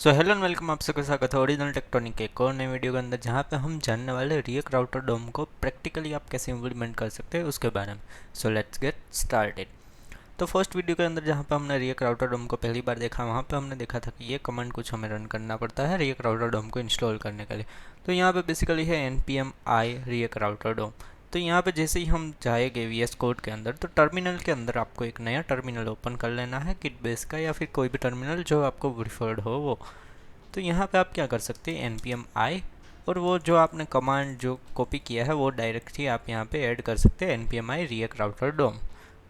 So hello and welcome, आप सबका स्वागत है ओरिजिनल टेक्टोनिक के एक और नए वीडियो के अंदर, जहां पे हम जानने वाले रिएक्ट राउटर डोम को प्रैक्टिकली आप कैसे इम्प्लीमेंट कर सकते हैं उसके बारे में। So let's get started. तो फर्स्ट वीडियो के अंदर जहां पे हमने रिएक्ट राउटर डोम को पहली बार देखा, वहां पे हमने देखा था कि ये कमांड कुछ हमें रन करना पड़ता है रिएक्ट राउटर डोम को इंस्टॉल करने के लिए। तो यहाँ पे बेसिकली है npm i रिएक्ट राउटर डोम। तो यहाँ पे जैसे ही हम जाएंगे VS कोड के अंदर, तो टर्मिनल के अंदर आपको एक नया टर्मिनल ओपन कर लेना है, किट बेस का या फिर कोई भी टर्मिनल जो आपको प्रिफर्ड हो वो। तो यहाँ पे आप क्या कर सकते हैं, npm i, और वो जो आपने कमांड जो कॉपी किया है वो डायरेक्ट ही आप यहाँ पे ऐड कर सकते हैं, npm i रिएक्ट राउटर डोम।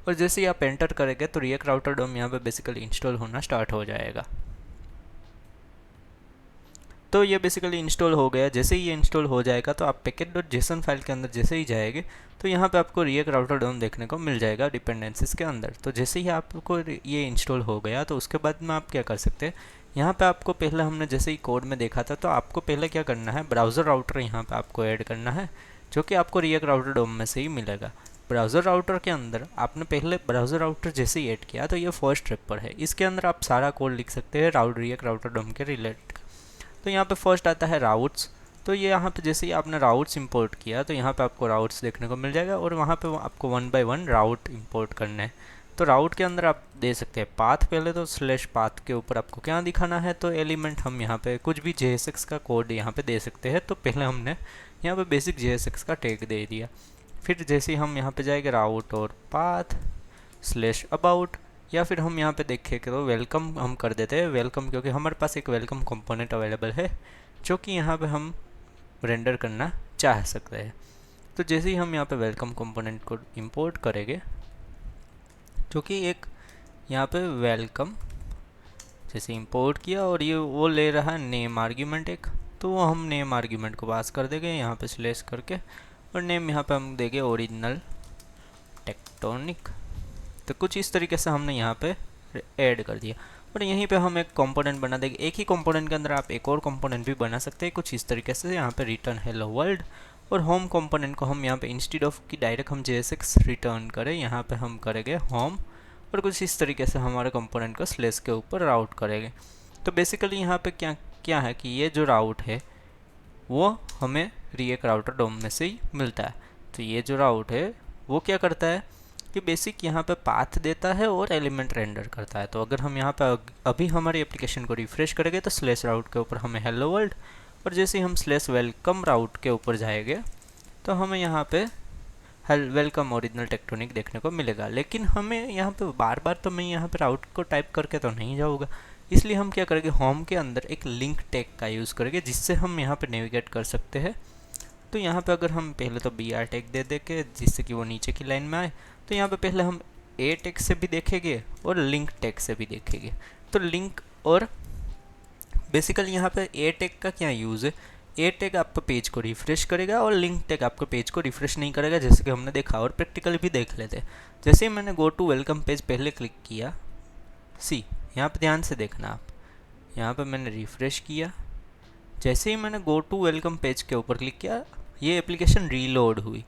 और जैसे ही आप एंटर करेंगे तो रिएक्ट राउटर डोम यहाँ पे बेसिकली इंस्टॉल होना स्टार्ट हो जाएगा। तो ये बेसिकली इंस्टॉल हो गया। जैसे ही ये इंस्टॉल हो जाएगा तो आप package.json फाइल के अंदर जैसे ही जाएंगे तो यहाँ पे आपको रिएक्ट राउटर डोम देखने को मिल जाएगा डिपेंडेंसीज के अंदर। तो जैसे ही आपको ये इंस्टॉल हो गया तो उसके बाद में आप क्या कर सकते हैं, यहाँ पे आपको पहले हमने जैसे ही कोड में देखा था, तो आपको पहले क्या करना है, ब्राउज़र राउटर यहाँ पे आपको ऐड करना है, जो कि आपको रिएक्ट राउटर डोम में से ही मिलेगा। ब्राउज़र राउटर के अंदर आपने पहले ब्राउज़र राउटर जैसे ही ऐड किया तो ये फर्स्ट स्टेप पर है। इसके अंदर आप सारा कोड लिख सकते हैं रिएक्ट राउटर डोम के रिलेटेड। तो यहाँ पे फर्स्ट आता है राउट्स। तो ये यहाँ पे जैसे ही आपने राउट्स इंपोर्ट किया तो यहाँ पे आपको राउट्स देखने को मिल जाएगा, और वहाँ पे आपको 1 बाय 1 राउट इंपोर्ट करने हैं। तो राउट के अंदर आप दे सकते हैं पाथ। पहले तो स्लैश पाथ के ऊपर आपको क्या दिखाना है, तो एलिमेंट हम यहाँ पे कुछ भी JSX का कोड यहाँ पे दे सकते हैं। तो पहले हमने यहाँ पे बेसिक JSX का टैग दे दिया। फिर जैसे ही हम यहाँ पे जाएंगे राउट और पाथ स्लैश अबाउट, या फिर हम यहाँ पे देखें तो वेलकम हम कर देते हैं वेलकम, क्योंकि हमारे पास एक वेलकम कंपोनेंट अवेलेबल है जो कि यहाँ पे हम रेंडर करना चाह सकते हैं। तो जैसे ही हम यहाँ पे वेलकम कंपोनेंट को इंपोर्ट करेंगे, जो कि एक यहाँ पे वेलकम जैसे इंपोर्ट किया और ये वो ले रहा है नेम आर्ग्यूमेंट एक, तो वो हम नेम आर्ग्यूमेंट को पास कर देंगे यहाँ पे स्लैश करके, और नेम यहाँ पे हम देंगे ओरिजिनल टेक्टोनिक। तो कुछ इस तरीके से हमने यहाँ पे ऐड कर दिया, और यहीं पे हम एक कंपोनेंट बना देंगे। एक ही कंपोनेंट के अंदर आप एक और कंपोनेंट भी बना सकते हैं कुछ इस तरीके से। यहाँ पे रिटर्न हेलो वर्ल्ड, और होम कंपोनेंट को हम यहाँ पे इंस्टेड ऑफ कि डायरेक्ट हम JSX रिटर्न करें, यहाँ पे हम करेंगे होम, और कुछ इस तरीके से हमारे कंपोनेंट को स्लेस के ऊपर राउट करेंगे। तो बेसिकली यहाँ पे क्या क्या है कि ये जो राउट है वो हमें रिएक्ट राउटर डोम में से ही मिलता है। तो ये जो राउट है वो क्या करता है कि बेसिक यहाँ पे पाथ देता है और एलिमेंट रेंडर करता है। तो अगर हम यहाँ पे अभी हमारी एप्लीकेशन को रिफ्रेश करेंगे तो स्लैश राउट के ऊपर हमें हेलो वर्ल्ड, और जैसे ही हम स्लैश वेलकम राउट के ऊपर जाएंगे तो हमें यहाँ पे वेलकम ओरिजिनल टेक्टोनिक देखने को मिलेगा। लेकिन हमें यहाँ पे बार बार तो मैं यहाँ पे राउट को टाइप करके तो नहीं जाऊँगा, इसलिए हम क्या करेंगे, होम के अंदर एक लिंक टैग का यूज़ करेंगे जिससे हम यहाँ पे नेविगेट कर सकते हैं। तो यहाँ पे अगर हम पहले तो BR टैग दे दे के जिससे कि वो नीचे की लाइन में आए, तो यहाँ पे पहले हम A टैग से भी देखेंगे और लिंक टैग से भी देखेंगे। तो लिंक और बेसिकली यहाँ पे A टैग का क्या यूज़ है, A टैग आपका पेज को रिफ्रेश करेगा और लिंक टैग आपका पेज को रिफ्रेश नहीं करेगा, जैसे कि हमने देखा और प्रैक्टिकली भी देख लेते हैं। जैसे ही मैंने गो टू वेलकम पेज पहले क्लिक किया, सी यहाँ पे ध्यान से देखना आप, यहाँ पे मैंने रिफ्रेश किया, जैसे ही मैंने गो टू वेलकम पेज के ऊपर क्लिक किया ये एप्लीकेशन रीलोड हुई।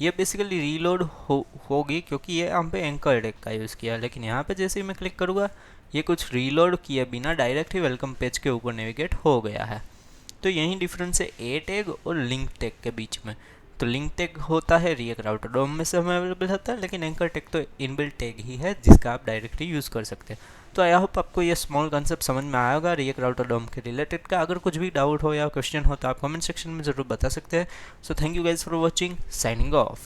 ये बेसिकली रीलोड होगी क्योंकि ये यहाँ पे एंकर टैग का यूज़ किया। लेकिन यहाँ पे जैसे ही मैं क्लिक करूँगा ये कुछ रीलोड किए बिना डायरेक्ट ही वेलकम पेज के ऊपर नेविगेट हो गया है। तो यही डिफरेंस है A टैग और लिंक टैग के बीच में। तो लिंक टैग होता है रिएक्ट राउटर डोम में से हमें अवेलेबल होता है, लेकिन एंकर टैग तो इनबिल्ट टैग ही है जिसका आप डायरेक्टली यूज़ कर सकते हैं। तो आई होप आपको ये स्मॉल कंसेप्ट समझ में आया होगा रिएक्ट राउटर डोम के रिलेटेड का। अगर कुछ भी डाउट हो या क्वेश्चन हो तो आप कमेंट सेक्शन में ज़रूर बता सकते हैं। So thank you guys for watching, signing off.